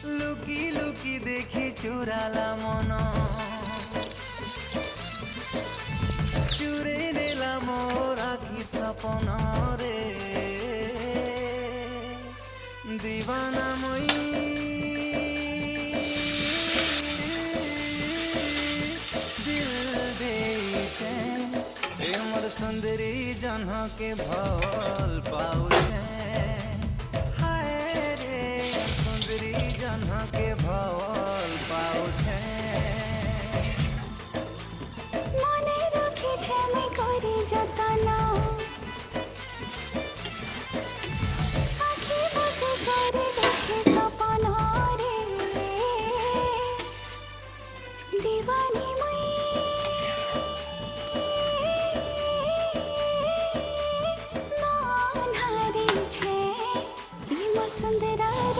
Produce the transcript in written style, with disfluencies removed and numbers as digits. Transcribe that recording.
লুকি লুকি দেখি চুরালা মন, চুরে নিলাম মোর আখির সপন রে, দিবানা মই दिल देइछे ए मोर सुंदरी जन्ह के भल पाउछे, हाय रे सुंदरी जन्ह के भल